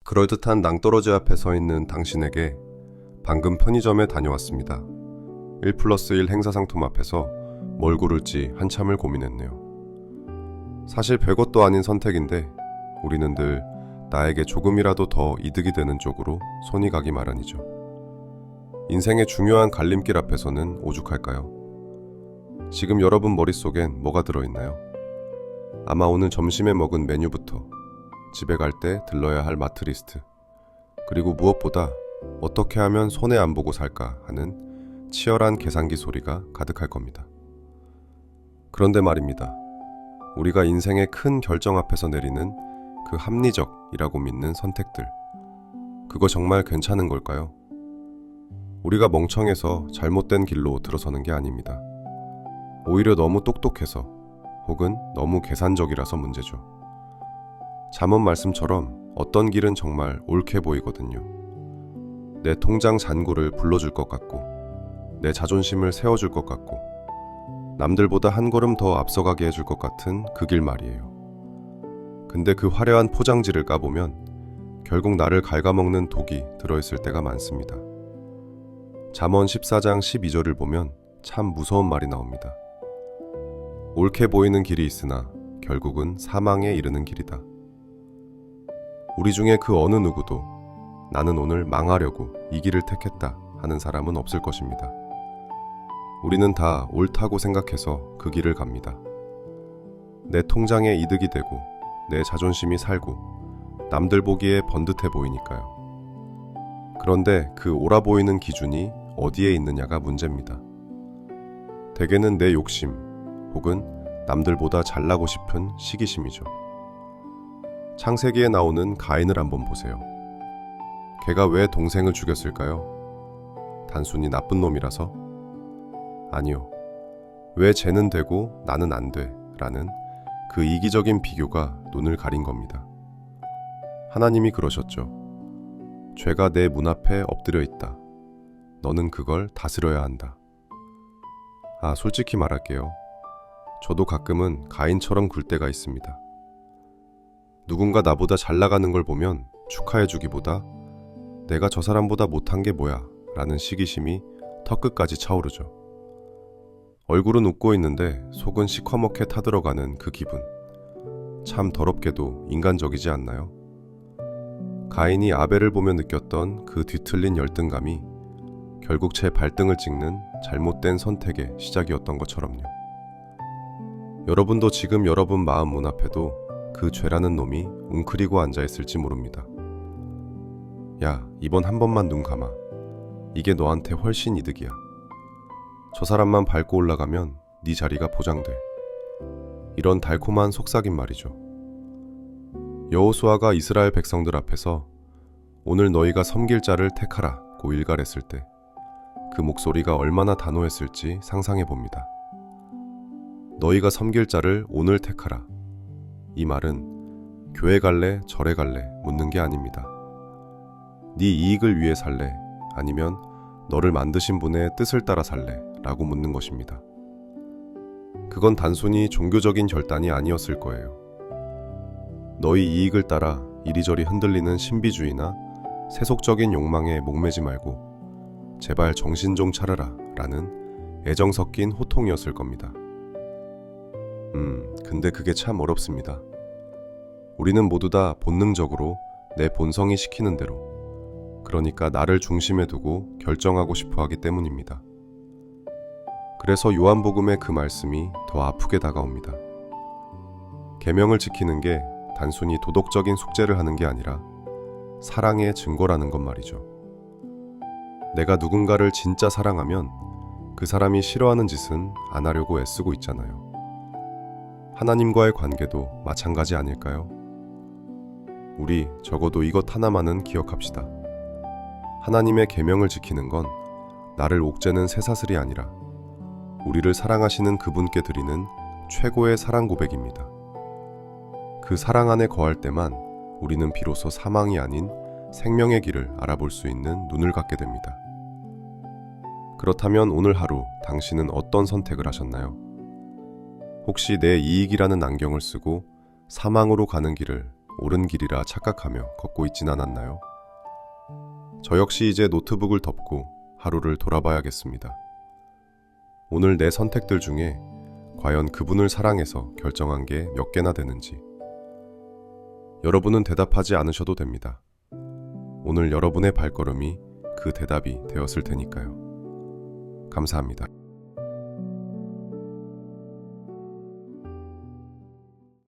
그럴듯한 낭떠러지 앞에 서 있는 당신에게 방금 편의점에 다녀왔습니다. 1+1 행사 상품 앞에서 뭘 고를지 한참을 고민했네요. 사실 별것도 아닌 선택인데 우리는 늘 나에게 조금이라도 더 이득이 되는 쪽으로 손이 가기 마련이죠. 인생의 중요한 갈림길 앞에서는 오죽할까요? 지금 여러분 머릿속엔 뭐가 들어있나요? 아마 오늘 점심에 먹은 메뉴부터 집에 갈 때 들러야 할 마트리스트, 그리고 무엇보다 어떻게 하면 손해 안 보고 살까 하는 치열한 계산기 소리가 가득할 겁니다. 그런데 말입니다. 우리가 인생의 큰 결정 앞에서 내리는 그 합리적이라고 믿는 선택들, 그거 정말 괜찮은 걸까요? 우리가 멍청해서 잘못된 길로 들어서는 게 아닙니다. 오히려 너무 똑똑해서 혹은 너무 계산적이라서 문제죠. 잠언 말씀처럼 어떤 길은 정말 옳게 보이거든요. 내 통장 잔고를 불러줄 것 같고, 내 자존심을 세워줄 것 같고, 남들보다 한 걸음 더 앞서가게 해줄 것 같은 그 길 말이에요. 근데 그 화려한 포장지를 까보면 결국 나를 갉아먹는 독이 들어있을 때가 많습니다. 잠언 14장 12절을 보면 참 무서운 말이 나옵니다. 옳게 보이는 길이 있으나 결국은 사망에 이르는 길이다. 우리 중에 그 어느 누구도 나는 오늘 망하려고 이 길을 택했다 하는 사람은 없을 것입니다. 우리는 다 옳다고 생각해서 그 길을 갑니다. 내 통장에 이득이 되고 내 자존심이 살고 남들 보기에 번듯해 보이니까요. 그런데 그 옳아 보이는 기준이 어디에 있느냐가 문제입니다. 대개는 내 욕심 혹은 남들보다 잘나고 싶은 시기심이죠. 창세기에 나오는 가인을 한번 보세요. 걔가 왜 동생을 죽였을까요? 단순히 나쁜 놈이라서? 아니요. 왜 쟤는 되고 나는 안 돼? 라는 그 이기적인 비교가 눈을 가린 겁니다. 하나님이 그러셨죠. 죄가 내 문 앞에 엎드려 있다. 너는 그걸 다스려야 한다. 솔직히 말할게요. 저도 가끔은 가인처럼 굴 때가 있습니다. 누군가 나보다 잘 나가는 걸 보면 축하해주기보다 내가 저 사람보다 못한 게 뭐야 라는 시기심이 턱끝까지 차오르죠. 얼굴은 웃고 있는데 속은 시커멓게 타들어가는 그 기분, 참 더럽게도 인간적이지 않나요? 가인이 아벨을 보며 느꼈던 그 뒤틀린 열등감이 결국 제 발등을 찍는 잘못된 선택의 시작이었던 것처럼요. 여러분도 지금 여러분 마음 문 앞에도 그 죄라는 놈이 웅크리고 앉아있을지 모릅니다. 야, 이번 한 번만 눈 감아. 이게 너한테 훨씬 이득이야. 저 사람만 밟고 올라가면 네 자리가 보장돼. 이런 달콤한 속삭임 말이죠. 여호수아가 이스라엘 백성들 앞에서 오늘 너희가 섬길 자를 택하라 고 일갈했을 때 그 목소리가 얼마나 단호했을지 상상해 봅니다. 너희가 섬길 자를 오늘 택하라. 이 말은 교회 갈래 절에 갈래 묻는 게 아닙니다. 네 이익을 위해 살래 아니면 너를 만드신 분의 뜻을 따라 살래 라고 묻는 것입니다. 그건 단순히 종교적인 결단이 아니었을 거예요. 너희 이익을 따라 이리저리 흔들리는 신비주의나 세속적인 욕망에 목매지 말고 제발 정신 좀 차려라 라는 애정 섞인 호통이었을 겁니다. 근데 그게 참 어렵습니다. 우리는 모두 다 본능적으로 내 본성이 시키는 대로, 그러니까 나를 중심에 두고 결정하고 싶어 하기 때문입니다. 그래서 요한복음의 그 말씀이 더 아프게 다가옵니다. 계명을 지키는 게 단순히 도덕적인 숙제를 하는 게 아니라 사랑의 증거라는 것 말이죠. 내가 누군가를 진짜 사랑하면 그 사람이 싫어하는 짓은 안 하려고 애쓰고 있잖아요. 하나님과의 관계도 마찬가지 아닐까요? 우리 적어도 이것 하나만은 기억합시다. 하나님의 계명을 지키는 건 나를 옥죄는 쇠사슬이 아니라 우리를 사랑하시는 그분께 드리는 최고의 사랑 고백입니다. 그 사랑 안에 거할 때만 우리는 비로소 사망이 아닌 생명의 길을 알아볼 수 있는 눈을 갖게 됩니다. 그렇다면 오늘 하루 당신은 어떤 선택을 하셨나요? 혹시 내 이익이라는 안경을 쓰고 사망으로 가는 길을 옳은 길이라 착각하며 걷고 있진 않았나요? 저 역시 이제 노트북을 덮고 하루를 돌아봐야겠습니다. 오늘 내 선택들 중에 과연 그분을 사랑해서 결정한 게 몇 개나 되는지. 여러분은 대답하지 않으셔도 됩니다. 오늘 여러분의 발걸음이 그 대답이 되었을 테니까요. 감사합니다.